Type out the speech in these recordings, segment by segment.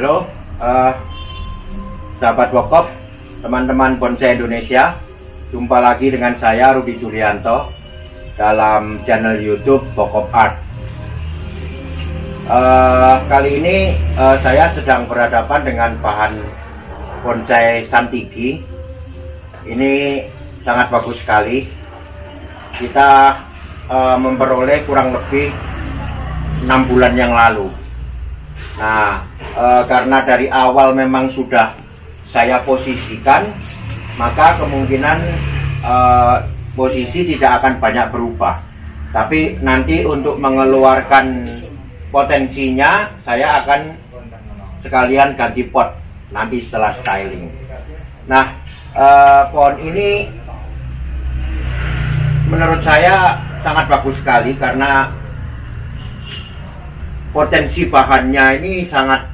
Halo, sahabat Bokop, teman-teman bonsai Indonesia. Jumpa lagi dengan saya Rudi Julianto dalam channel YouTube Bokop Art. Kali ini saya sedang berhadapan dengan bahan bonsai Santigi. Ini sangat bagus sekali. Kita memperoleh kurang lebih 6 bulan yang lalu. Nah, karena dari awal memang sudah saya posisikan, maka kemungkinan posisi tidak akan banyak berubah. Tapi nanti untuk mengeluarkan potensinya, saya akan sekalian ganti pot nanti setelah styling. Nah, pohon ini menurut saya sangat bagus sekali karena potensi bahannya ini sangat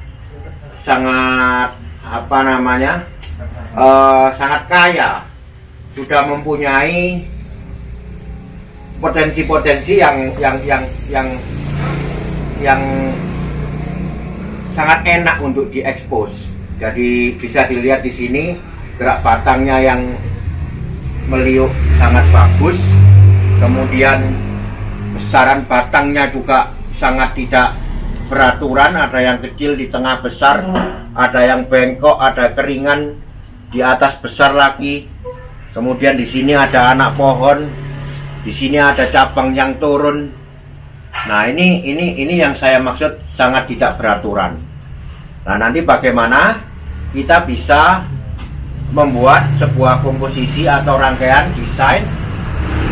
sangat kaya, sudah mempunyai potensi-potensi yang sangat enak untuk diekspos. Jadi bisa dilihat di sini gerak batangnya yang meliuk sangat bagus, kemudian besaran batangnya juga sangat tidak beraturan, ada yang kecil di tengah besar, ada yang bengkok, ada keringan di atas besar lagi. Kemudian di sini ada anak pohon, di sini ada cabang yang turun. Nah, ini yang saya maksud sangat tidak beraturan. Nah, nanti bagaimana kita bisa membuat sebuah komposisi atau rangkaian desain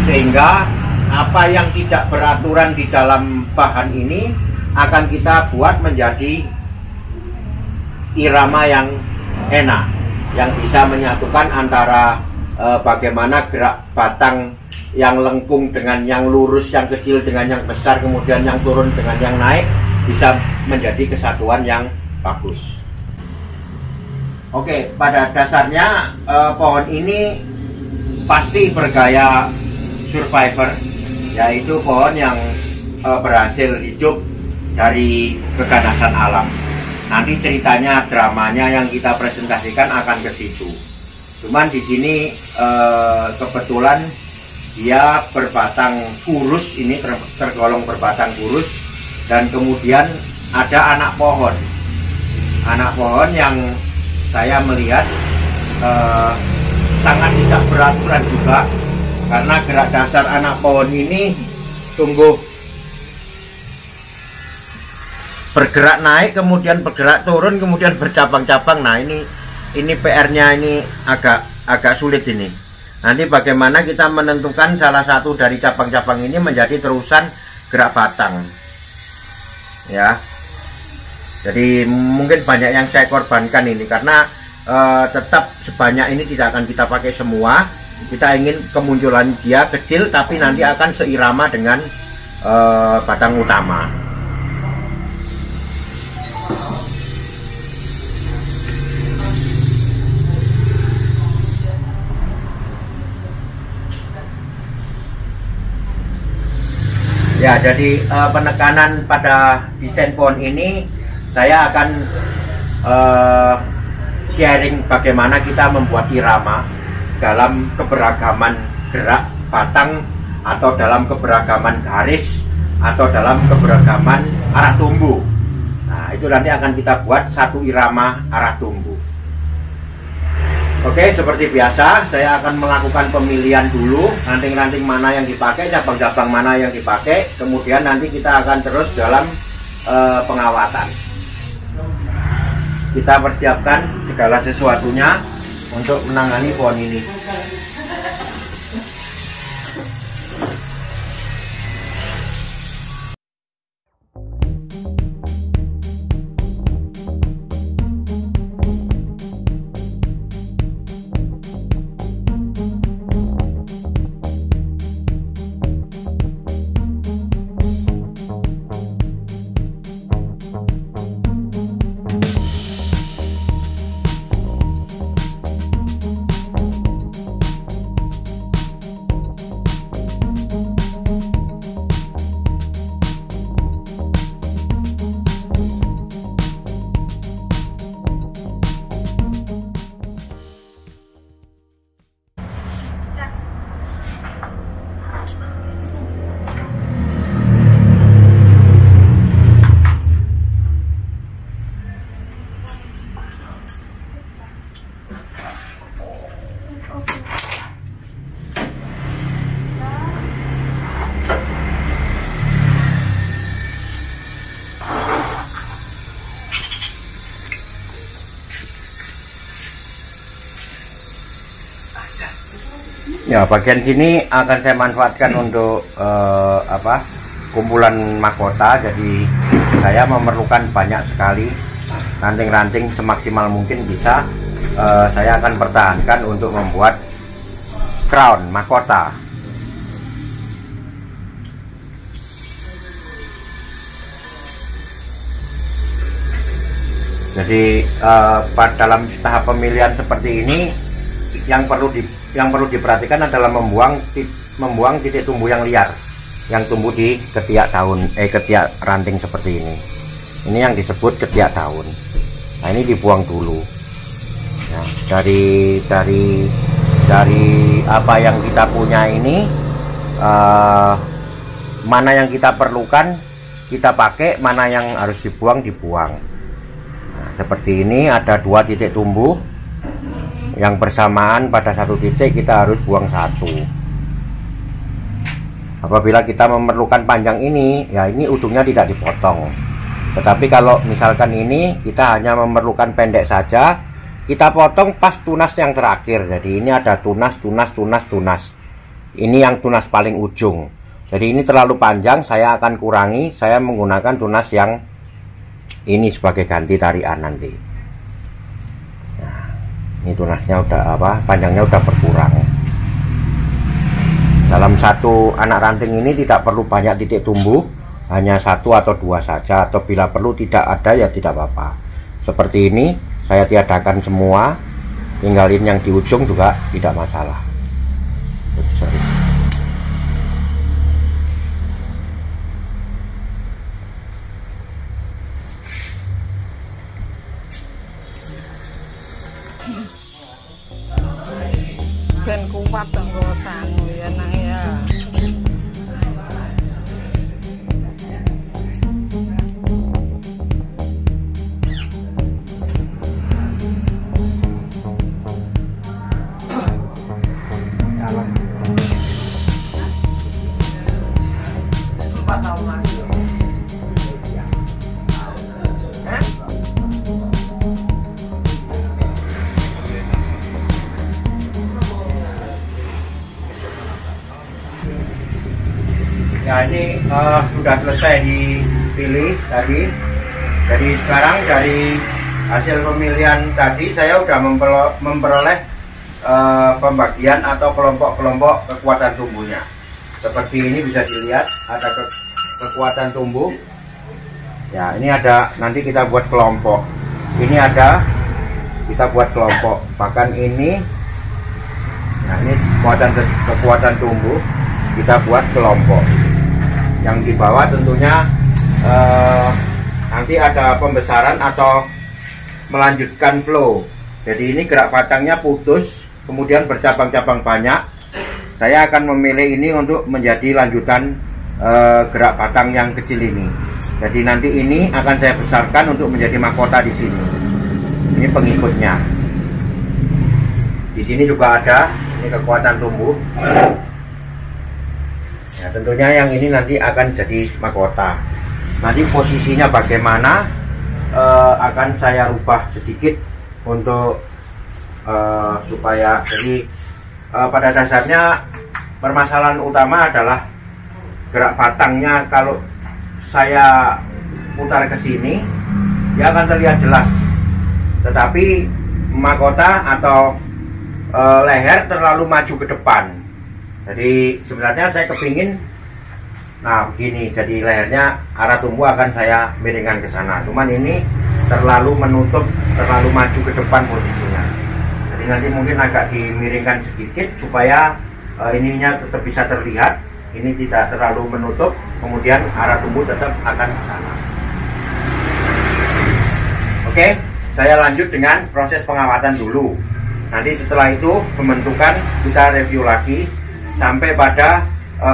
sehingga apa yang tidak beraturan di dalam bahan ini akan kita buat menjadi irama yang enak, yang bisa menyatukan antara bagaimana gerak batang yang lengkung dengan yang lurus, yang kecil dengan yang besar, kemudian yang turun dengan yang naik, bisa menjadi kesatuan yang bagus. Oke, pada dasarnya pohon ini pasti bergaya survivor, yaitu pohon yang berhasil hidup dari keganasan alam. Nanti ceritanya, dramanya yang kita presentasikan akan ke situ. Cuman di sini kebetulan dia berbatang kurus, ini tergolong berbatang kurus, dan kemudian ada anak pohon. Anak pohon yang saya melihat sangat tidak beraturan juga, karena gerak dasar anak pohon ini sungguh bergerak naik, kemudian bergerak turun, kemudian bercabang-cabang. Nah, ini PR-nya ini agak sulit ini. Nanti bagaimana kita menentukan salah satu dari cabang-cabang ini menjadi terusan gerak batang. Ya. Jadi mungkin banyak yang saya korbankan ini karena tetap sebanyak ini tidak akan kita pakai semua. Kita ingin kemunculan dia kecil tapi nanti akan seirama dengan batang utama. Ya, jadi penekanan pada desain pohon ini saya akan sharing bagaimana kita membuat irama dalam keberagaman gerak batang, atau dalam keberagaman garis, atau dalam keberagaman arah tumbuh. Nah, itu nanti akan kita buat satu irama arah tumbuh. Oke, seperti biasa saya akan melakukan pemilihan dulu, ranting-ranting mana yang dipakai, cabang-cabang mana yang dipakai, kemudian nanti kita akan terus dalam pengawatan. Kita persiapkan segala sesuatunya untuk menangani pohon ini. Ya, bagian sini akan saya manfaatkan untuk kumpulan mahkota. Jadi saya memerlukan banyak sekali ranting-ranting, semaksimal mungkin bisa saya akan pertahankan untuk membuat crown mahkota. Jadi pada dalam tahap pemilihan seperti ini yang perlu diperhatikan adalah membuang titik tumbuh yang liar yang tumbuh di ketiak daun, ketiak ranting seperti ini. Ini yang disebut ketiak daun. Nah, ini dibuang dulu. Ya, dari apa yang kita punya ini, mana yang kita perlukan kita pakai, mana yang harus dibuang. Nah, seperti ini ada 2 titik tumbuh yang bersamaan pada satu titik, kita harus buang 1. Apabila kita memerlukan panjang ini, ya ini ujungnya tidak dipotong. Tetapi kalau misalkan ini kita hanya memerlukan pendek saja, kita potong pas tunas yang terakhir. Jadi ini ada tunas. Ini yang tunas paling ujung. Jadi ini terlalu panjang, saya akan kurangi. Saya menggunakan tunas yang ini sebagai ganti tarian nanti. Nah, ini tunasnya udah panjangnya udah berkurang. Dalam satu anak ranting ini tidak perlu banyak titik tumbuh, hanya 1 atau 2 saja, atau bila perlu tidak ada ya tidak apa-apa. Seperti ini saya tiadakan semua, tinggalin yang di ujung juga tidak masalah. Ben kuat tenggosan ya nang ya. Ya, ini sudah selesai dipilih tadi. Jadi sekarang dari hasil pemilihan tadi saya sudah memperoleh pembagian atau kelompok-kelompok kekuatan tumbuhnya. Seperti ini bisa dilihat ada kekuatan tumbuh. Ya, ini ada, nanti kita buat kelompok. Ini ada, kita buat kelompok. Bahkan ini, nah ini kekuatan tumbuh, kita buat kelompok. Yang di bawah tentunya nanti ada pembesaran atau melanjutkan flow. Jadi ini gerak batangnya putus, kemudian bercabang-cabang banyak. Saya akan memilih ini untuk menjadi lanjutan gerak batang yang kecil ini. Jadi nanti ini akan saya besarkan untuk menjadi mahkota di sini. Ini pengikutnya. Di sini juga ada, ini kekuatan tumbuh. Ya, tentunya yang ini nanti akan jadi mahkota. Nanti posisinya bagaimana akan saya rubah sedikit untuk supaya jadi pada dasarnya permasalahan utama adalah gerak batangnya. Kalau saya putar ke sini, dia akan terlihat jelas. Tetapi mahkota atau leher terlalu maju ke depan. Jadi sebenarnya saya kepingin, nah begini, jadi lehernya arah tumbuh akan saya miringkan ke sana. Cuman ini terlalu menutup, terlalu maju ke depan posisinya. Jadi nanti mungkin agak dimiringkan sedikit supaya ininya tetap bisa terlihat. Ini tidak terlalu menutup, kemudian arah tumbuh tetap akan ke sana. Oke, saya lanjut dengan proses pengawatan dulu. Nanti setelah itu pembentukan kita review lagi sampai pada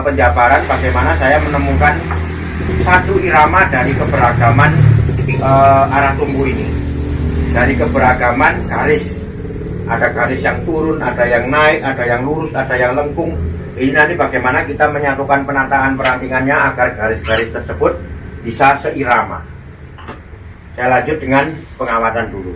penjabaran bagaimana saya menemukan satu irama dari keberagaman arah tumbuh ini, dari keberagaman garis. Ada garis yang turun, ada yang naik, ada yang lurus, ada yang lengkung. Ini nanti bagaimana kita menyatukan penataan perantingannya agar garis-garis tersebut bisa seirama. Saya lanjut dengan pengawatan dulu.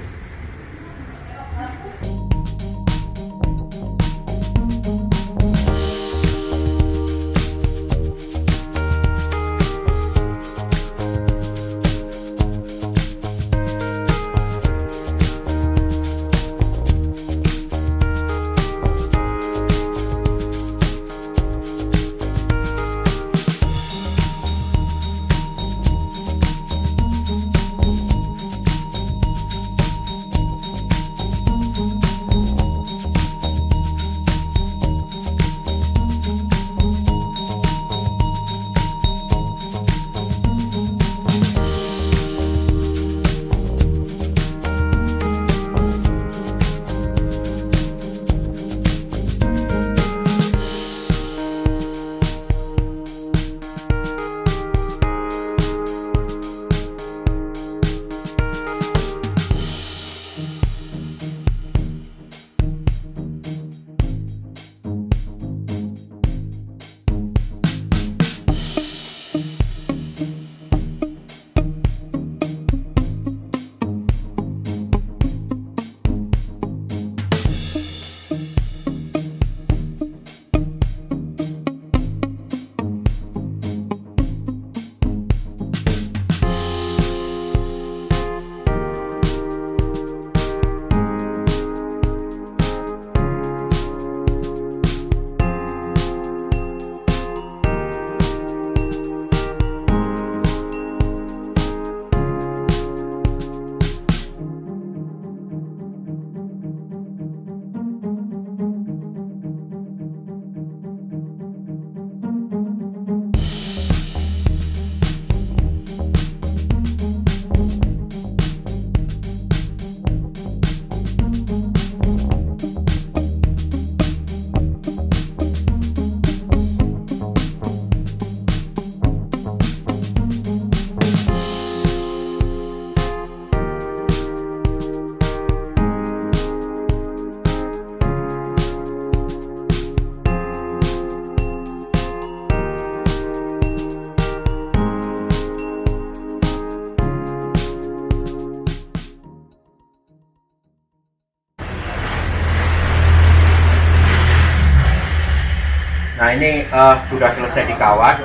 Nah ini sudah selesai dikawat,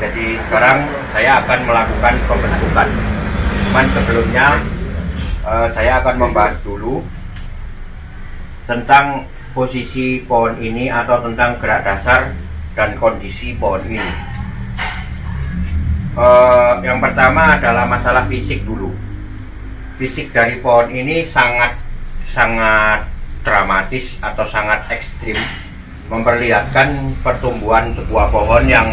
jadi sekarang saya akan melakukan pembentukan. Cuman sebelumnya saya akan membahas dulu tentang posisi pohon ini atau tentang gerak dasar dan kondisi pohon ini. Yang pertama adalah masalah fisik dulu. Fisik dari pohon ini sangat dramatis atau sangat ekstrim, memperlihatkan pertumbuhan sebuah pohon yang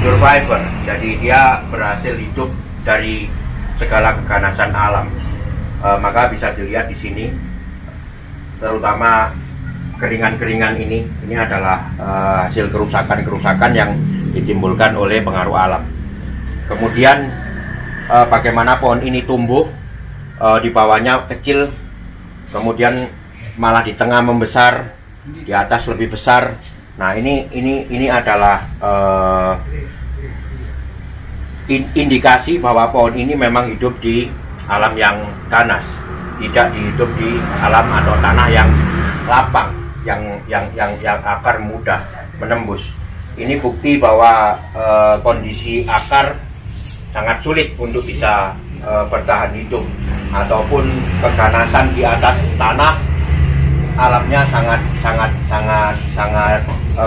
survivor. Jadi dia berhasil hidup dari segala keganasan alam. Maka bisa dilihat di sini, terutama keringan-keringan ini adalah hasil kerusakan-kerusakan yang ditimbulkan oleh pengaruh alam. Kemudian bagaimana pohon ini tumbuh, di bawahnya kecil, kemudian malah di tengah membesar, di atas lebih besar. Nah ini adalah indikasi bahwa pohon ini memang hidup di alam yang ganas, tidak hidup di alam atau tanah yang lapang, yang akar mudah menembus. Ini bukti bahwa kondisi akar sangat sulit untuk bisa bertahan hidup, ataupun keganasan di atas tanah alamnya sangat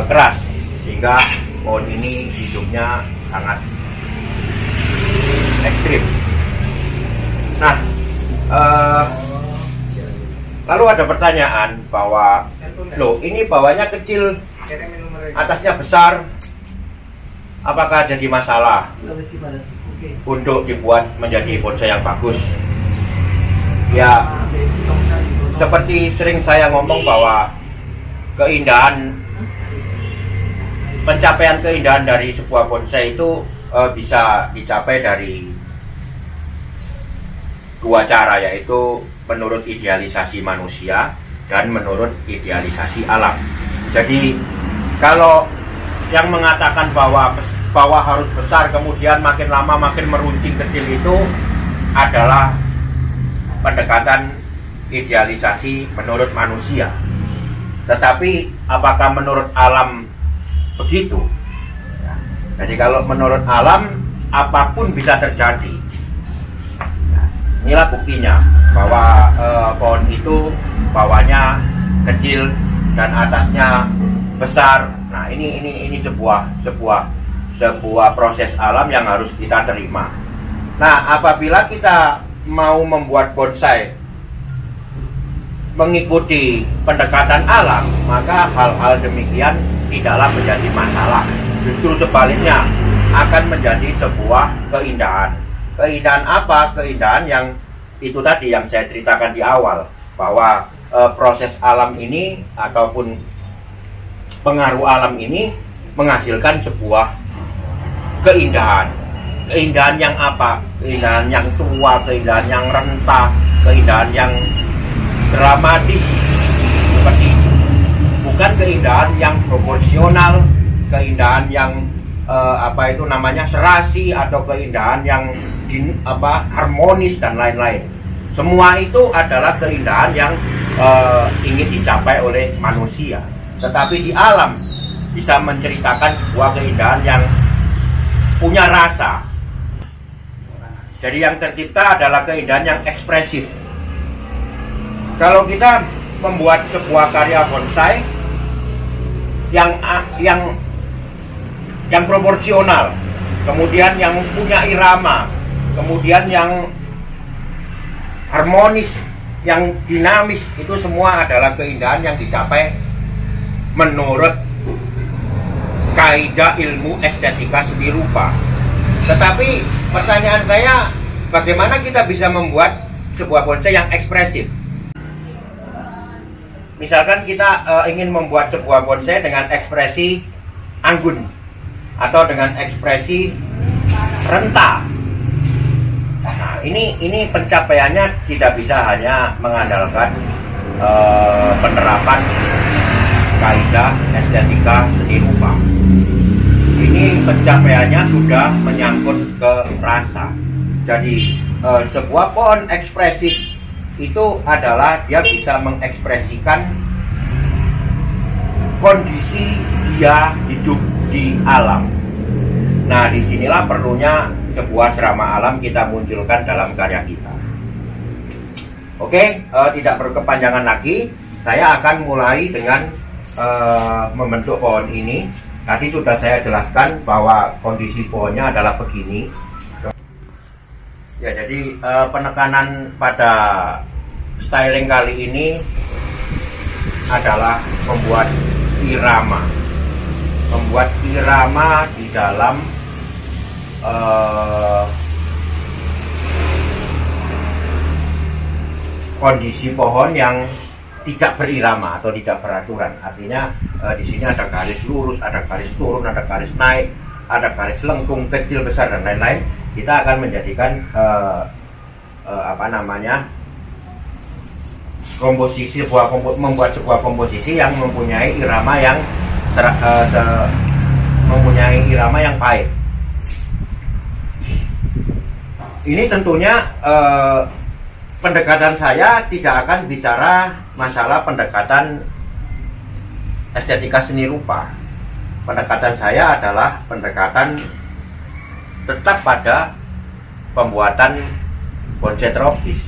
keras, sehingga pohon ini hidupnya sangat ekstrim. Nah, lalu ada pertanyaan bahwa loh, ini bawahnya kecil, atasnya besar, apakah jadi masalah untuk dibuat menjadi bonsai yang bagus? Ya, seperti sering saya ngomong bahwa pencapaian keindahan dari sebuah bonsai itu bisa dicapai dari dua cara, yaitu menurut idealisasi manusia dan menurut idealisasi alam. Jadi kalau yang mengatakan bahwa harus besar kemudian makin lama makin meruncing kecil itu adalah pendekatan idealisasi menurut manusia. Tetapi apakah menurut alam begitu? Jadi kalau menurut alam, apapun bisa terjadi. Inilah buktinya bahwa pohon itu bawahnya kecil dan atasnya besar. Nah ini sebuah proses alam yang harus kita terima. Nah, apabila kita mau membuat bonsai mengikuti pendekatan alam, maka hal-hal demikian tidaklah menjadi masalah. Justru sebaliknya akan menjadi sebuah keindahan. Keindahan apa? Keindahan yang itu tadi yang saya ceritakan di awal, bahwa proses alam ini ataupun pengaruh alam ini menghasilkan sebuah keindahan. Keindahan yang apa? Keindahan yang tua, keindahan yang rentah, keindahan yang dramatis seperti itu. Bukan keindahan yang proporsional, keindahan yang serasi, atau keindahan yang harmonis dan lain-lain. Semua itu adalah keindahan yang ingin dicapai oleh manusia. Tetapi di alam bisa menceritakan sebuah keindahan yang punya rasa. Jadi yang tercipta adalah keindahan yang ekspresif. Kalau kita membuat sebuah karya bonsai yang proporsional, kemudian yang punya irama, kemudian yang harmonis, yang dinamis, itu semua adalah keindahan yang dicapai menurut kaidah ilmu estetika seni rupa. Tetapi pertanyaan saya, bagaimana kita bisa membuat sebuah bonsai yang ekspresif? Misalkan kita ingin membuat sebuah bonsai dengan ekspresi anggun atau dengan ekspresi rentah. Nah, ini pencapaiannya tidak bisa hanya mengandalkan penerapan kaidah estetika seni rupa. Ini pencapaiannya sudah menyangkut ke rasa. Jadi sebuah pohon ekspresif itu adalah dia bisa mengekspresikan kondisi dia hidup di alam. Nah, disinilah perlunya sebuah serama alam kita munculkan dalam karya kita. Oke, tidak berkepanjangan lagi, saya akan mulai dengan membentuk pohon ini. Tadi sudah saya jelaskan bahwa kondisi pohonnya adalah begini. Ya, jadi penekanan pada styling kali ini adalah membuat irama di dalam kondisi pohon yang tidak berirama atau tidak beraturan. Artinya di sini ada garis lurus, ada garis turun, ada garis naik, ada garis lengkung, kecil, besar, dan lain-lain. Kita akan menjadikan membuat sebuah komposisi yang mempunyai irama yang baik. Ini tentunya pendekatan saya tidak akan bicara masalah pendekatan estetika seni rupa. Pendekatan saya adalah pendekatan tetap pada pembuatan bonsai tropis,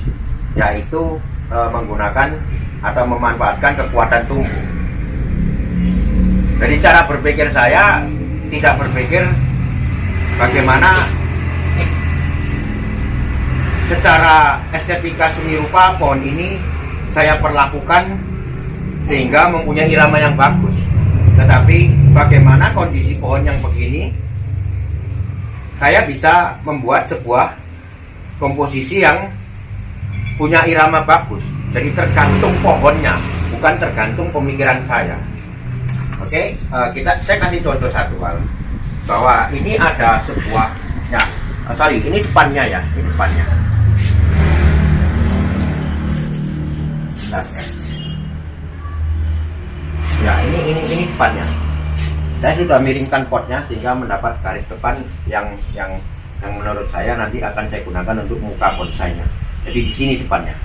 yaitu menggunakan atau memanfaatkan kekuatan tumbuh. Dari cara berpikir saya tidak berpikir bagaimana secara estetika seni rupa pohon ini saya perlakukan sehingga mempunyai irama yang bagus. Tetapi bagaimana kondisi pohon yang begini saya bisa membuat sebuah komposisi yang punya irama bagus. Jadi tergantung pohonnya, bukan tergantung pemikiran saya. Oke, saya kasih contoh satu hal, bahwa ini ada sebuah, ini depannya ya, ini depannya. Nah, ya ini depannya. Saya sudah miringkan potnya sehingga mendapat garis depan yang menurut saya nanti akan saya gunakan untuk muka bonsainya. Jadi di sini depannya.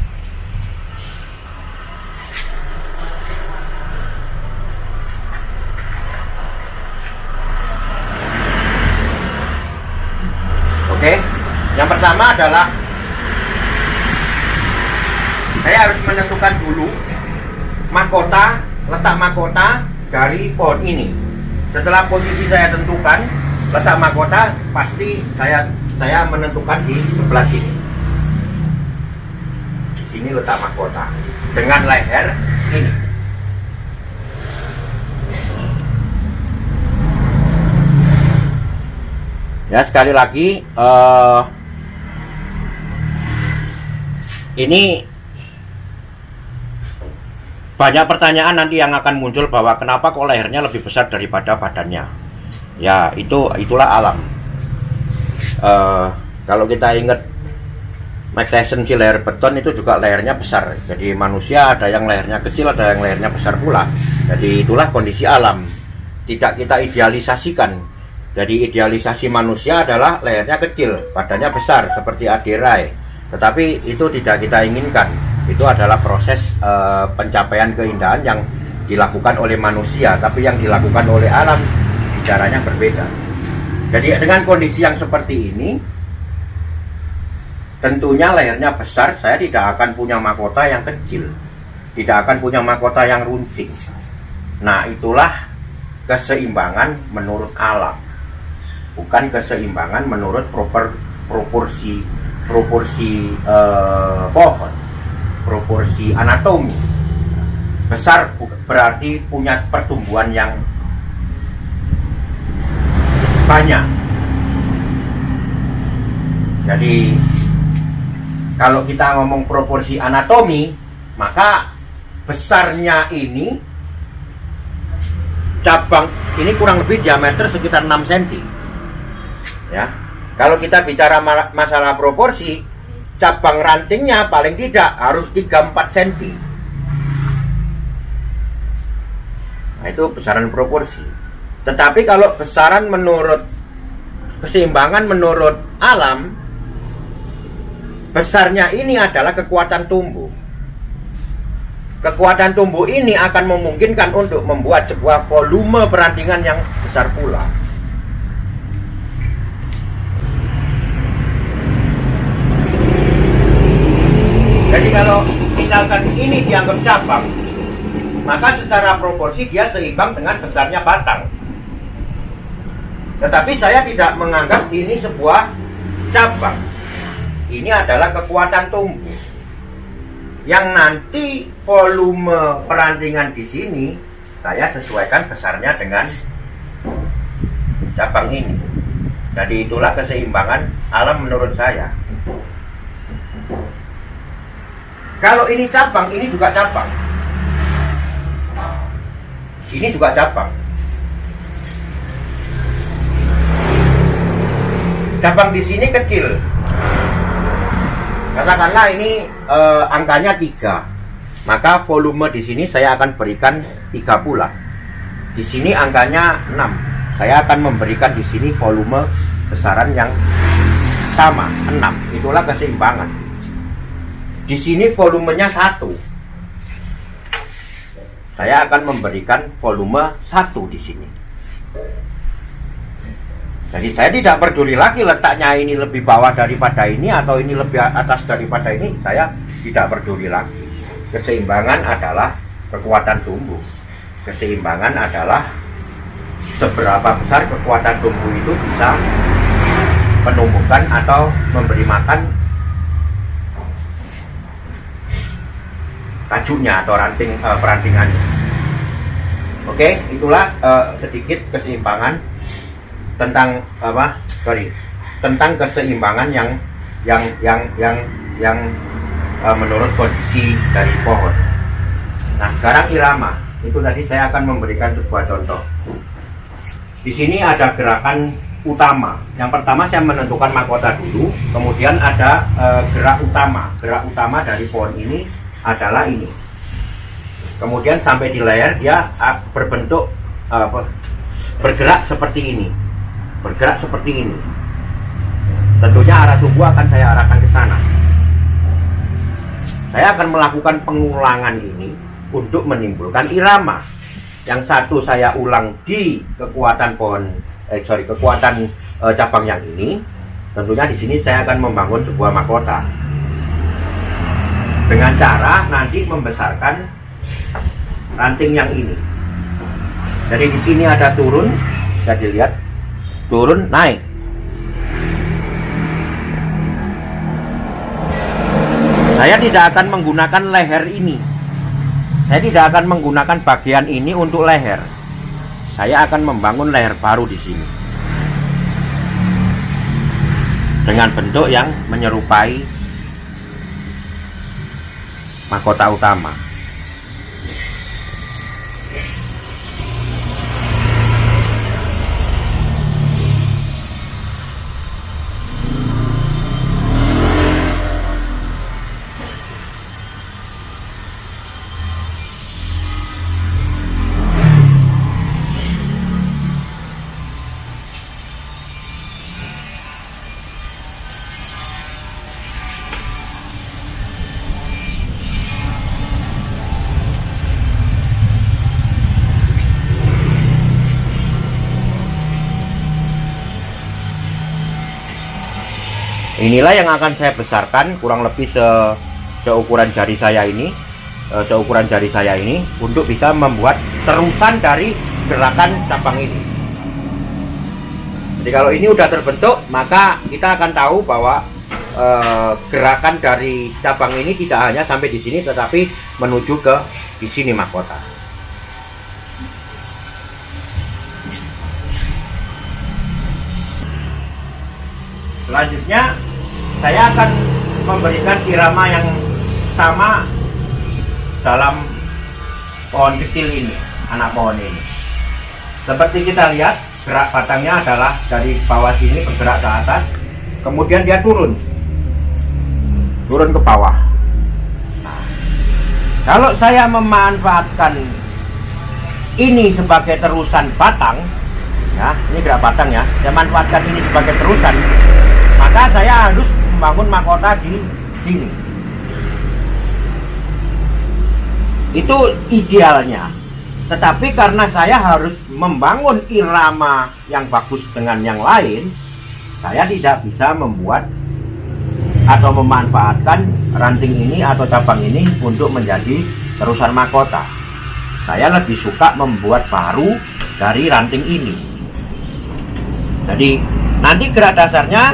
Oke, yang pertama adalah saya harus menentukan dulu letak mahkota dari pohon ini. Setelah posisi saya tentukan letak mahkota, pasti saya menentukan di sebelah sini. Di sini letak mahkota dengan leher ini. Ya, sekali lagi ini banyak pertanyaan nanti yang akan muncul bahwa kenapa kok lehernya lebih besar daripada badannya. Ya, itulah alam. Kalau kita ingat Mike Tyson si leher beton itu juga lehernya besar. Jadi manusia ada yang lehernya kecil, ada yang lehernya besar pula. Jadi itulah kondisi alam. Tidak kita idealisasikan. Jadi idealisasi manusia adalah lehernya kecil, badannya besar seperti Adirai. Tetapi itu tidak kita inginkan. Itu adalah proses pencapaian keindahan yang dilakukan oleh manusia, tapi yang dilakukan oleh alam caranya berbeda. Jadi dengan kondisi yang seperti ini, tentunya lehernya besar, saya tidak akan punya mahkota yang kecil, tidak akan punya mahkota yang runcing. Nah, itulah keseimbangan menurut alam, bukan keseimbangan menurut proporsi pohon, proporsi anatomi. Besar berarti punya pertumbuhan yang banyak. Jadi kalau kita ngomong proporsi anatomi, maka besarnya ini cabang ini kurang lebih diameter sekitar 6 cm. Ya. Kalau kita bicara masalah proporsi, cabang rantingnya paling tidak harus 3-4 cm. Nah, itu besaran proporsi. Tetapi kalau besaran menurut keseimbangan menurut alam, besarnya ini adalah kekuatan tumbuh. kekuatan tumbuh ini akan memungkinkan untuk membuat sebuah volume perantingan yang besar pula. Jadi kalau misalkan ini dianggap cabang, maka secara proporsi dia seimbang dengan besarnya batang. Tetapi saya tidak menganggap ini sebuah cabang. Ini adalah kekuatan tumbuh yang nanti volume perantingan di sini saya sesuaikan besarnya dengan cabang ini. Jadi itulah keseimbangan alam menurut saya. Kalau ini cabang, ini juga cabang. Ini juga cabang. Cabang di sini kecil. Katakanlah ini angkanya 3. Maka volume di sini saya akan berikan 3 pula. Di sini angkanya 6. Saya akan memberikan di sini volume besaran yang sama, 6. Itulah keseimbangan. Di sini volumenya 1. Saya akan memberikan volume 1 di sini. Jadi saya tidak peduli lagi letaknya ini lebih bawah daripada ini atau ini lebih atas daripada ini. Saya tidak peduli lagi. Keseimbangan adalah kekuatan tumbuh. Keseimbangan adalah seberapa besar kekuatan tumbuh itu bisa menumbuhkan atau memberi makan tajuknya atau perantingannya. Oke, itulah sedikit keseimbangan tentang tentang keseimbangan yang menurut kondisi dari pohon. Nah, sekarang irama. Itu tadi saya akan memberikan sebuah contoh. Di sini ada gerakan utama. Yang pertama saya menentukan mahkota dulu, kemudian ada gerak utama. Gerak utama dari pohon ini adalah ini. Kemudian sampai di layar dia berbentuk bergerak seperti ini. Bergerak seperti ini. Tentunya arah tumbuh akan saya arahkan ke sana. Saya akan melakukan pengulangan ini untuk menimbulkan irama. Yang satu saya ulang di kekuatan kekuatan cabang yang ini. Tentunya di sini saya akan membangun sebuah mahkota dengan cara nanti membesarkan ranting yang ini. Jadi di sini ada turun, bisa dilihat, turun naik. Saya tidak akan menggunakan leher ini. Saya tidak akan menggunakan bagian ini untuk leher. Saya akan membangun leher baru di sini dengan bentuk yang menyerupai mahkota utama. Inilah yang akan saya besarkan kurang lebih seukuran jari saya ini, untuk bisa membuat terusan dari gerakan cabang ini. Jadi kalau ini udah terbentuk, maka kita akan tahu bahwa gerakan dari cabang ini tidak hanya sampai di sini, tetapi menuju ke di sini mahkota. Selanjutnya saya akan memberikan irama yang sama dalam pohon kecil ini, anak pohon ini. Seperti kita lihat, gerak batangnya adalah dari bawah sini bergerak ke atas, kemudian dia turun ke bawah. Nah, kalau saya memanfaatkan ini sebagai terusan batang, ya, ini gerak batang ya, saya manfaatkan ini sebagai terusan, maka saya harus membangun mahkota di sini. Itu idealnya. Tetapi karena saya harus membangun irama yang bagus dengan yang lain, saya tidak bisa membuat atau memanfaatkan ranting ini atau cabang ini untuk menjadi terusan mahkota. Saya lebih suka membuat baru dari ranting ini. Jadi nanti gerak dasarnya,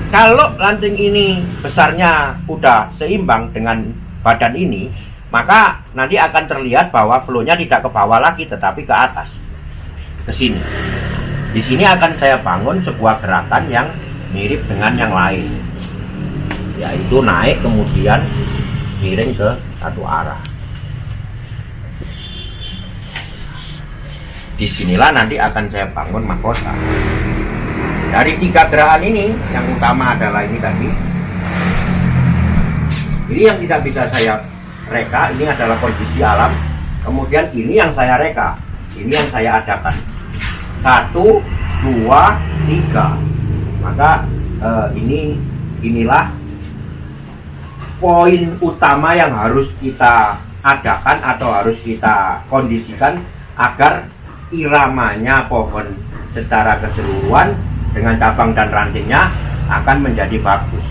kalau ranting ini besarnya udah seimbang dengan badan ini, maka nanti akan terlihat bahwa flow-nya tidak ke bawah lagi, tetapi ke atas, ke sini. Di sini akan saya bangun sebuah gerakan yang mirip dengan yang lain, yaitu naik kemudian miring ke satu arah. Disinilah nanti akan saya bangun mahkota. Dari 3 gerakan ini, yang utama adalah ini tadi. Ini yang tidak bisa saya reka, ini adalah kondisi alam. Kemudian ini yang saya reka, ini yang saya adakan. 1, 2, 3. Maka inilah poin utama yang harus kita adakan atau harus kita kondisikan agar iramanya pohon secara keseluruhan dengan cabang dan rantingnya akan menjadi bagus.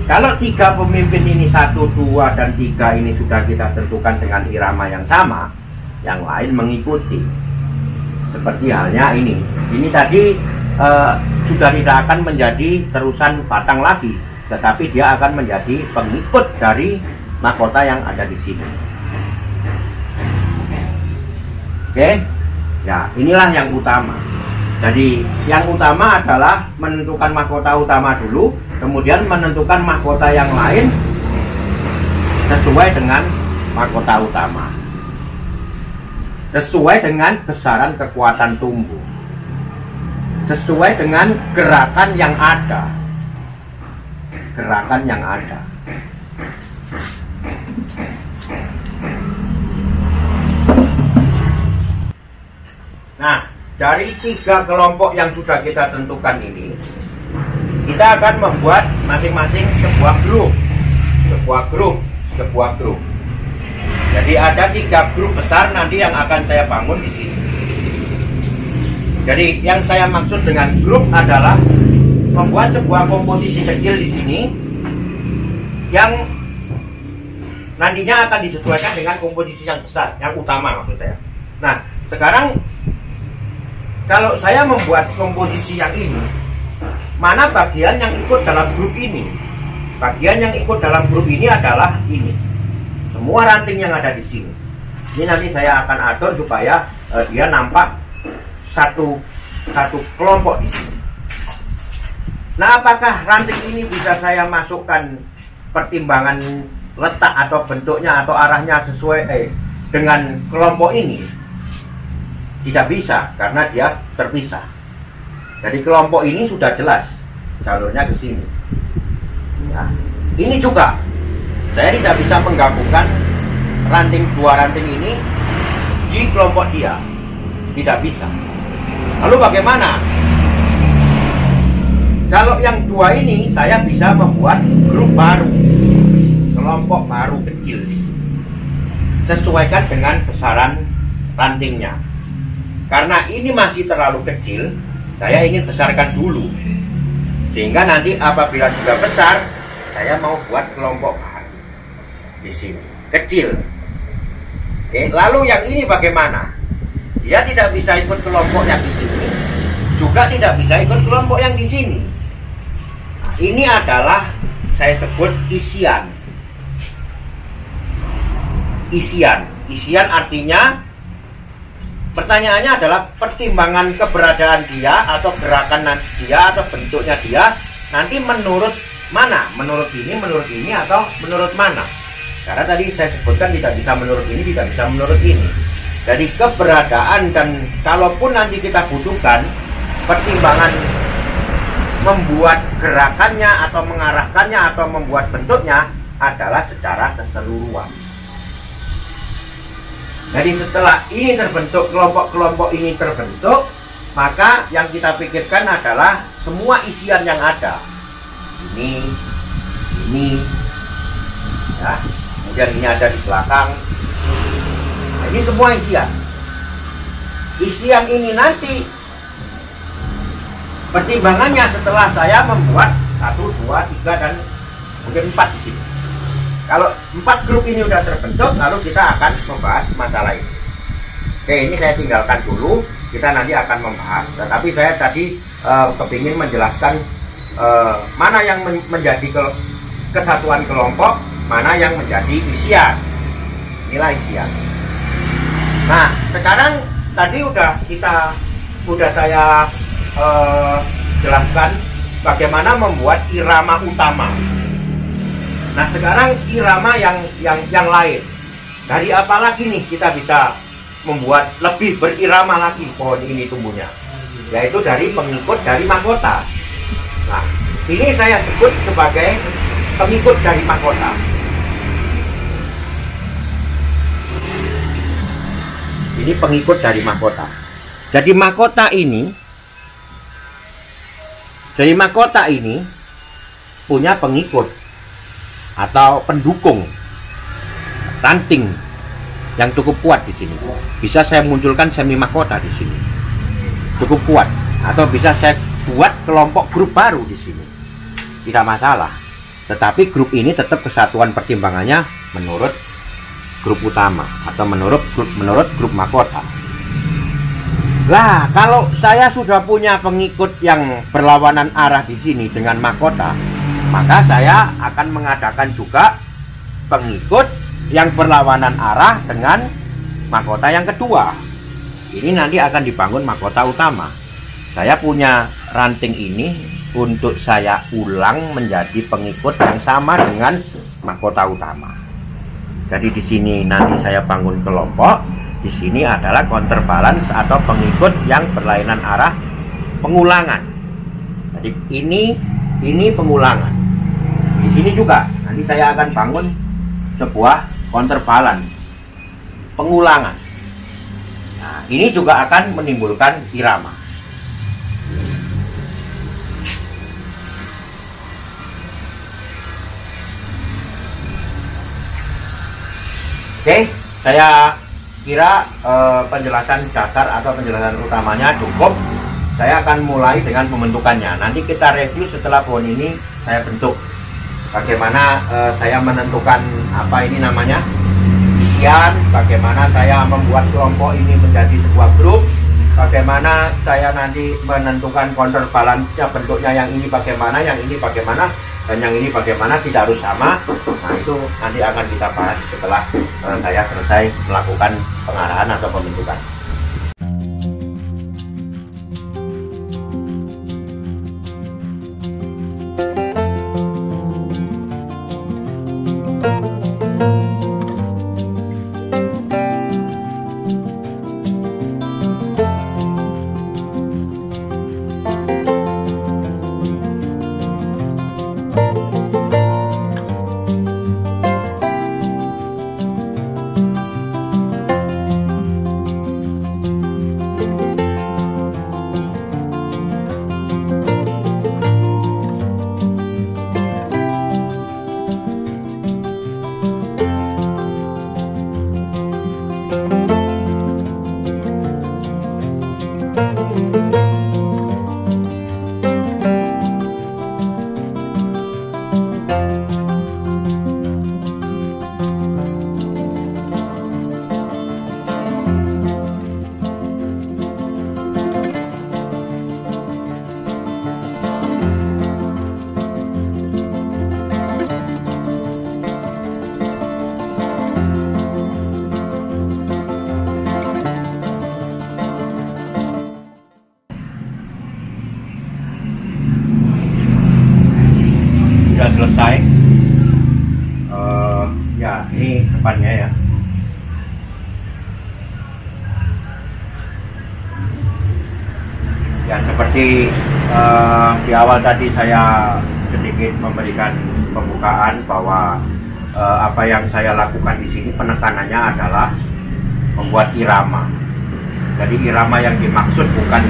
Kalau 3 pemimpin ini 1, 2, dan 3 ini sudah kita tentukan dengan irama yang sama, yang lain mengikuti. Seperti halnya ini. Ini tadi sudah tidak akan menjadi terusan batang lagi, tetapi dia akan menjadi pengikut dari mahkota yang ada di sini. Oke, ya inilah yang utama. Jadi yang utama adalah menentukan mahkota utama dulu, kemudian menentukan mahkota yang lain sesuai dengan mahkota utama, sesuai dengan besaran kekuatan tumbuh, sesuai dengan gerakan yang ada. Gerakan yang ada. Nah, dari 3 kelompok yang sudah kita tentukan ini, kita akan membuat masing-masing sebuah grup. Jadi ada 3 grup besar nanti yang akan saya bangun di sini. Jadi yang saya maksud dengan grup adalah membuat sebuah komposisi kecil di sini yang nantinya akan disesuaikan dengan komposisi yang besar, yang utama maksud saya. Nah, sekarang kalau saya membuat komposisi yang ini, mana bagian yang ikut dalam grup ini? Bagian yang ikut dalam grup ini adalah ini. Semua ranting yang ada di sini. Ini nanti saya akan atur supaya dia nampak satu kelompok di sini. Nah, apakah ranting ini bisa saya masukkan pertimbangan letak atau bentuknya atau arahnya sesuai dengan kelompok ini? Tidak bisa, karena dia terpisah. Jadi kelompok ini sudah jelas jalurnya ke sini. Ya. Ini juga saya tidak bisa menggabungkan dua ranting ini di kelompok dia. Tidak bisa. Lalu bagaimana? Kalau yang 2 ini saya bisa membuat grup baru, kelompok baru kecil, sesuaikan dengan besaran rantingnya. Karena ini masih terlalu kecil, saya ingin besarkan dulu, sehingga nanti apabila sudah besar, saya mau buat kelompok baru di sini, kecil. Oke, lalu yang ini bagaimana? Dia tidak bisa ikut kelompok yang di sini, juga tidak bisa ikut kelompok yang di sini. Nah, ini adalah saya sebut isian. Isian artinya, pertanyaannya adalah pertimbangan keberadaan dia atau gerakan dia atau bentuknya dia nanti menurut mana? Menurut ini atau menurut mana? Karena tadi saya sebutkan tidak bisa menurut ini, tidak bisa menurut ini. Jadi keberadaan, dan kalaupun nanti kita butuhkan pertimbangan membuat gerakannya atau mengarahkannya atau membuat bentuknya adalah secara keseluruhan. Jadi setelah ini terbentuk, kelompok-kelompok ini terbentuk, maka yang kita pikirkan adalah semua isian yang ada. Ini, ya, kemudian ini ada di belakang, Ini semua isian. Isian ini nanti pertimbangannya setelah saya membuat 1, 2, 3 dan mungkin 4 di sini. Kalau 4 grup ini sudah terbentuk, lalu kita akan membahas masalah ini. Oke, ini saya tinggalkan dulu. Kita nanti akan membahas. Tetapi saya tadi kepingin menjelaskan mana yang menjadi kesatuan kelompok, mana yang menjadi isian. Inilah isian. Nah, sekarang tadi udah saya jelaskan bagaimana membuat irama utama. Nah, sekarang irama yang lain. Dari apa lagi nih kita bisa membuat lebih berirama lagi pohon ini tumbuhnya? Yaitu dari pengikut dari mahkota. Nah, ini saya sebut sebagai pengikut dari mahkota. Ini pengikut dari mahkota. Jadi mahkota ini punya pengikut atau pendukung ranting yang cukup kuat di sini. Bisa saya munculkan semi mahkota di sini, cukup kuat. Atau bisa saya buat kelompok grup baru di sini, tidak masalah. Tetapi grup ini tetap kesatuan pertimbangannya menurut grup utama atau menurut grup mahkota. Lah, kalau saya sudah punya pengikut yang berlawanan arah di sini dengan mahkota, maka saya akan mengadakan juga pengikut yang berlawanan arah dengan mahkota yang kedua. Ini nanti akan dibangun mahkota utama. Saya punya ranting ini untuk saya ulang menjadi pengikut yang sama dengan mahkota utama. Jadi di sini nanti saya bangun kelompok. Di sini adalah counterbalance atau pengikut yang berlainan arah, pengulangan. Jadi ini pengulangan. Di sini juga nanti saya akan bangun sebuah counterbalance, pengulangan. Nah, ini juga akan menimbulkan irama. Oke, saya kira penjelasan dasar atau penjelasan utamanya cukup. Saya akan mulai dengan pembentukannya. Nanti kita review setelah pohon ini saya bentuk. Bagaimana saya menentukan apa ini namanya isian, bagaimana saya membuat kelompok ini menjadi sebuah grup, bagaimana saya nanti menentukan counterbalance-nya, bentuknya yang ini bagaimana, yang ini bagaimana, dan yang ini bagaimana, tidak harus sama. Nah, itu nanti akan kita bahas setelah saya selesai melakukan pengarahan atau pembentukan. Selesai. Ya, ini depannya ya. Ya, seperti di awal tadi saya sedikit memberikan pembukaan bahwa apa yang saya lakukan di sini penekanannya adalah membuat irama. Jadi irama yang dimaksud bukan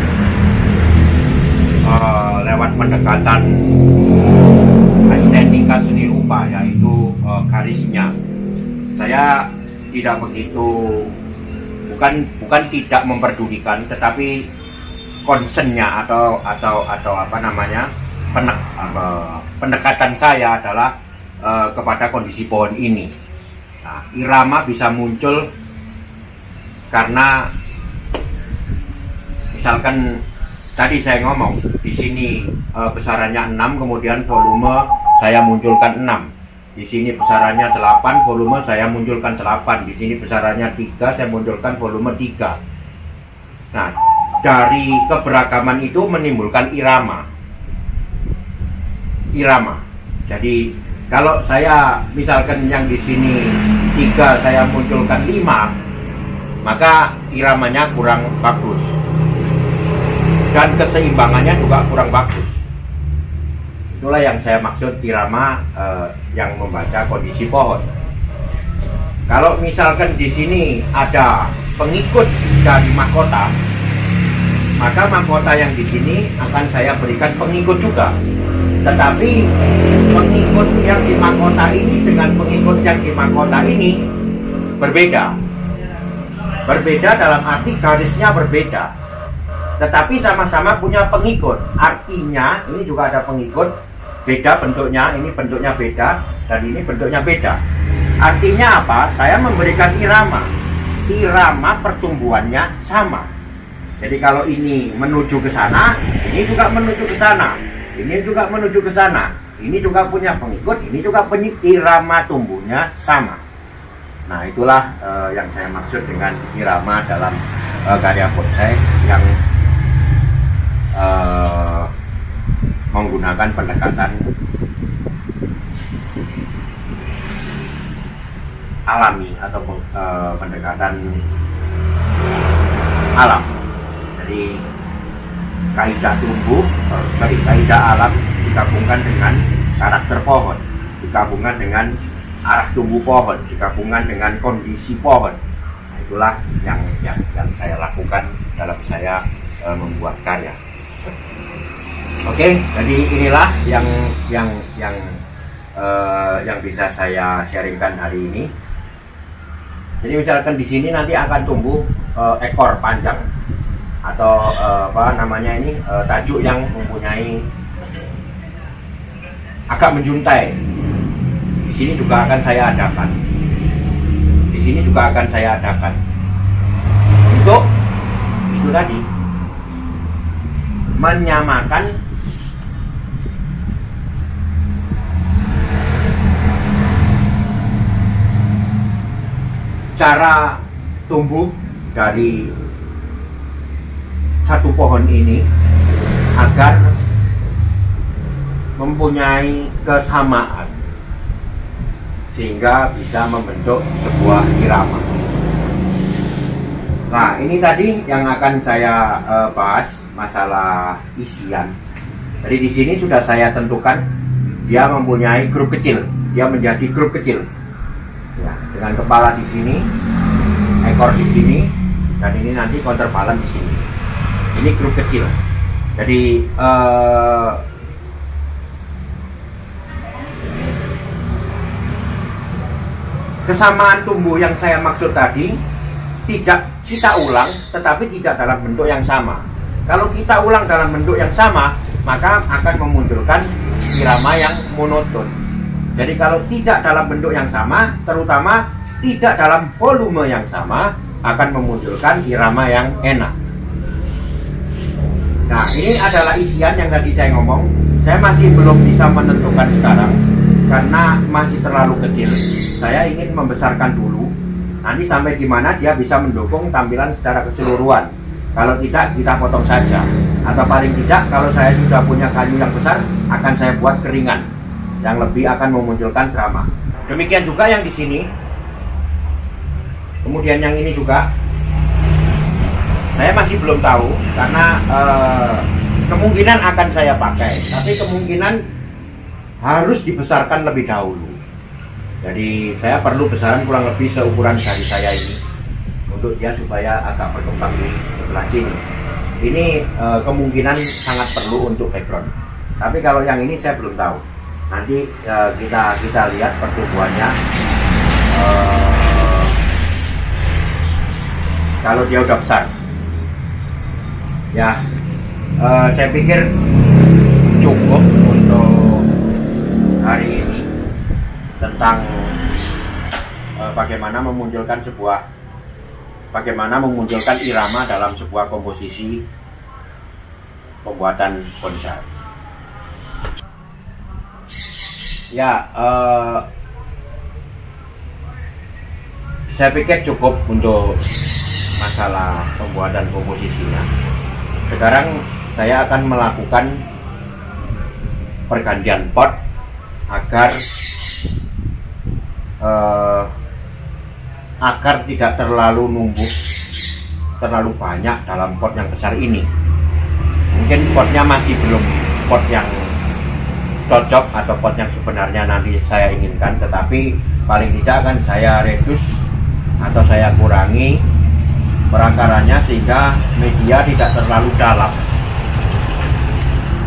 lewat pendekatan estetika seni rupa, yaitu garisnya. Saya tidak begitu bukan tidak memperdulikan, tetapi concernnya atau apa namanya, pendekatan saya adalah kepada kondisi pohon ini. Nah, irama bisa muncul karena misalkan tadi saya ngomong di sini besarannya 6, kemudian volume saya munculkan 6. Di sini besarannya 8, volume saya munculkan 8. Di sini besarannya 3, saya munculkan volume 3. Nah, dari keberagaman itu menimbulkan irama. Jadi kalau saya misalkan yang di sini 3 saya munculkan 5, maka iramanya kurang bagus. Dan keseimbangannya juga kurang bagus. Itulah yang saya maksud irama yang membaca kondisi pohon. Kalau misalkan di sini ada pengikut dari mahkota, maka mahkota yang di sini akan saya berikan pengikut juga. Tetapi pengikut yang di mahkota ini dengan pengikut yang di mahkota ini berbeda. Berbeda dalam arti garisnya berbeda. Tetapi sama-sama punya pengikut. Artinya ini juga ada pengikut, beda bentuknya, ini bentuknya beda, dan ini bentuknya beda. Artinya apa? Saya memberikan irama. Irama pertumbuhannya sama. Jadi kalau ini menuju ke sana, ini juga menuju ke sana. Ini juga menuju ke sana. Ini juga punya pengikut, ini juga irama tumbuhnya sama. Nah, itulah yang saya maksud dengan irama dalam karya bonsai yang menggunakan pendekatan alami atau pendekatan alam. Jadi kaidah tumbuh, kaidah alam digabungkan dengan karakter pohon, digabungkan dengan arah tumbuh pohon, digabungkan dengan kondisi pohon. Nah, itulah yang saya lakukan dalam saya membuat karya. Oke, jadi inilah yang bisa saya sharingkan hari ini. Jadi misalkan di sini nanti akan tumbuh ekor panjang atau apa namanya ini, tajuk yang mempunyai agak menjuntai. Di sini juga akan saya adakan. Di sini juga akan saya adakan. Untuk itu tadi, menyamakan cara tumbuh dari satu pohon ini agar mempunyai kesamaan sehingga bisa membentuk sebuah irama. Nah, ini tadi yang akan saya bahas masalah isian. Jadi di sini sudah saya tentukan dia mempunyai grup kecil, dia menjadi grup kecil. Ya, dengan kepala di sini, ekor di sini, dan ini nanti counterbalance di sini. Ini grup kecil. Jadi kesamaan tumbuh yang saya maksud tadi tidak kita ulang, tetapi tidak dalam bentuk yang sama. Kalau kita ulang dalam bentuk yang sama, maka akan memunculkan irama yang monoton. Jadi kalau tidak dalam bentuk yang sama, terutama tidak dalam volume yang sama, akan memunculkan irama yang enak. Nah, ini adalah isian yang tadi saya ngomong. Saya masih belum bisa menentukan sekarang karena masih terlalu kecil. Saya ingin membesarkan dulu. Nanti sampai di mana dia bisa mendukung tampilan secara keseluruhan. Kalau tidak, kita potong saja. Atau paling tidak, kalau saya sudah punya kayu yang besar, akan saya buat keringan yang lebih akan memunculkan drama. Demikian juga yang di sini. Kemudian yang ini juga saya masih belum tahu karena kemungkinan akan saya pakai, tapi kemungkinan harus dibesarkan lebih dahulu. Jadi saya perlu besaran kurang lebih seukuran jari saya ini untuk dia supaya agak berkembang di sebelah sini. Ini kemungkinan sangat perlu untuk background. Tapi kalau yang ini saya belum tahu. Nanti kita lihat pertumbuhannya kalau dia udah besar. Ya, saya pikir cukup untuk hari ini tentang bagaimana memunculkan irama dalam sebuah komposisi pembuatan bonsai. Ya, saya pikir cukup untuk masalah pembuatan komposisinya. Sekarang saya akan melakukan pergantian pot agar tidak terlalu numbuh terlalu banyak dalam pot yang besar ini. Mungkin potnya masih belum pot yang cocok atau pot yang sebenarnya nanti saya inginkan, tetapi paling tidak akan saya reduce atau saya kurangi perakarannya sehingga media tidak terlalu dalam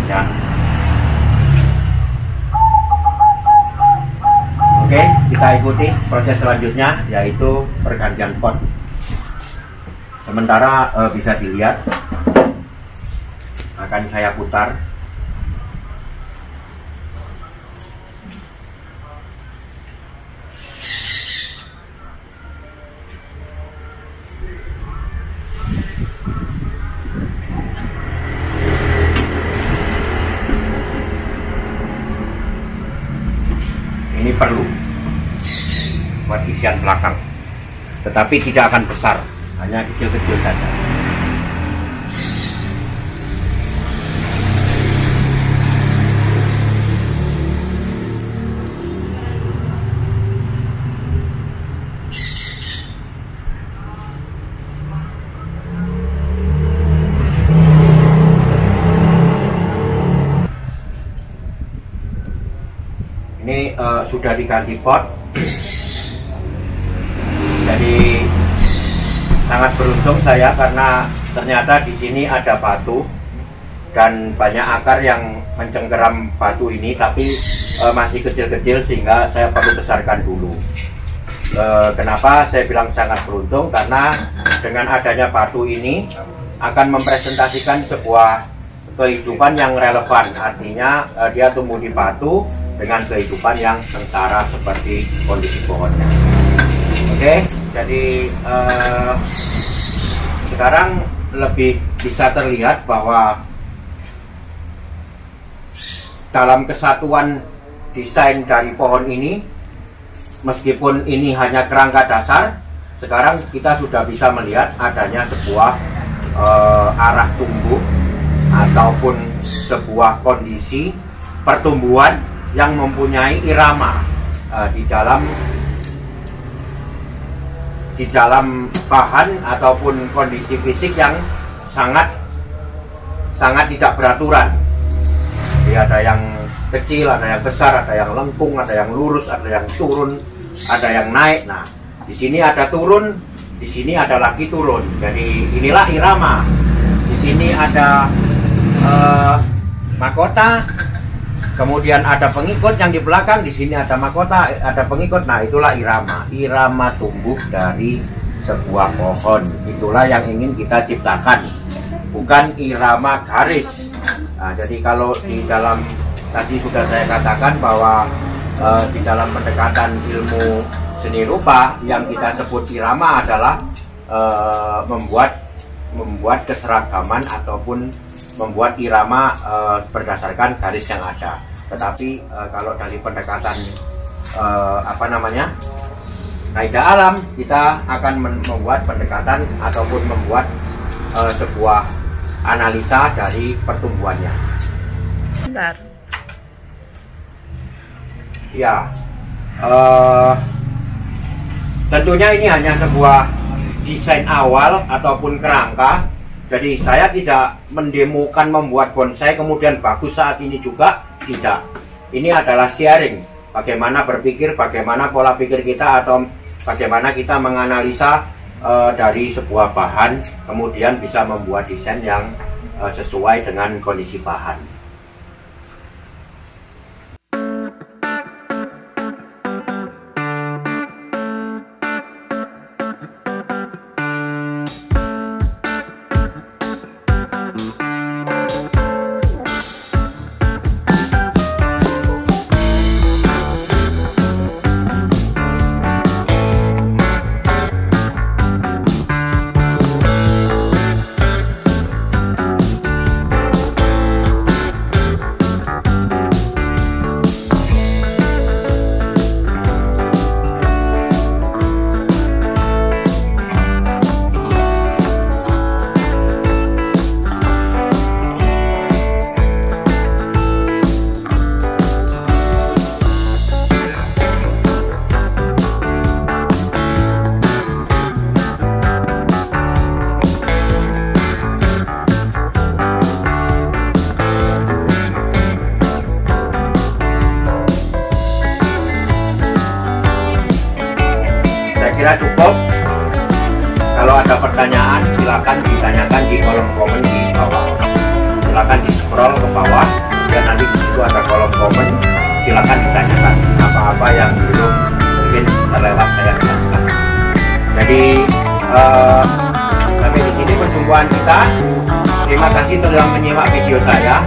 ya. Oke, kita ikuti proses selanjutnya, yaitu pergantian pot. Sementara bisa dilihat akan saya putar. Ini perlu buat isian belakang, tetapi tidak akan besar, hanya kecil-kecil saja. Ini sudah diganti pot, jadi sangat beruntung saya karena ternyata di sini ada batu dan banyak akar yang mencengkeram batu ini, tapi masih kecil-kecil sehingga saya perlu besarkan dulu. Kenapa saya bilang sangat beruntung? Karena dengan adanya batu ini akan mempresentasikan sebuah kehidupan yang relevan, artinya dia tumbuh di batu dengan kehidupan yang sengsara seperti kondisi pohonnya. Oke, jadi sekarang lebih bisa terlihat bahwa dalam kesatuan desain dari pohon ini, meskipun ini hanya kerangka dasar, sekarang kita sudah bisa melihat adanya sebuah arah tumbuh ataupun sebuah kondisi pertumbuhan yang mempunyai irama di dalam bahan ataupun kondisi fisik yang sangat tidak beraturan. Jadi ada yang kecil, ada yang besar, ada yang lengkung, ada yang lurus, ada yang turun, ada yang naik. Nah, di sini ada turun, di sini ada lagi turun. Jadi inilah irama. Di sini ada mahkota, kemudian ada pengikut yang di belakang, di sini ada mahkota, ada pengikut. Nah, itulah irama. Irama tumbuh dari sebuah pohon. Itulah yang ingin kita ciptakan, bukan irama garis. Nah, jadi kalau di dalam tadi sudah saya katakan bahwa di dalam pendekatan ilmu seni rupa yang kita sebut irama adalah membuat keseragaman ataupun membuat irama berdasarkan garis yang ada. Tetapi kalau dari pendekatan kaidah alam, kita akan membuat pendekatan ataupun membuat sebuah analisa dari pertumbuhannya. Bentar. Ya, tentunya ini hanya sebuah desain awal ataupun kerangka. Jadi saya tidak mendemokan membuat bonsai kemudian bagus saat ini juga, tidak. Ini adalah sharing, bagaimana berpikir, bagaimana pola pikir kita, atau bagaimana kita menganalisa dari sebuah bahan, kemudian bisa membuat desain yang sesuai dengan kondisi bahan. kira cukup. Kalau ada pertanyaan silakan ditanyakan di kolom komen di bawah. Silakan di scroll ke bawah, kemudian nanti di situ ada kolom komen. Silakan ditanyakan apa-apa yang belum mungkin terlewat saya jelaskan. Jadi sampai di sini perjumpaan kita. Terima kasih telah menyimak video saya.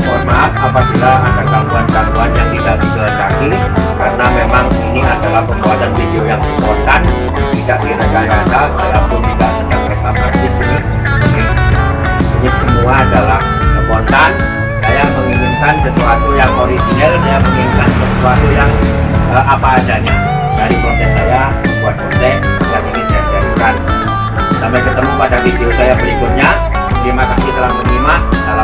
Mohon maaf apabila ada gangguan-gangguan yang tidak dikehendaki, karena memang ini adalah pembuatan video yang spontan, tidak direkayasa. Saya pun tidak sedang rekam ini. Ini semua adalah spontan. Saya menginginkan sesuatu yang original, saya menginginkan sesuatu yang apa adanya dari proses saya membuat konten yang ingin saya sharingkan. Sampai ketemu pada video saya berikutnya. Terima kasih telah menyimak. Salam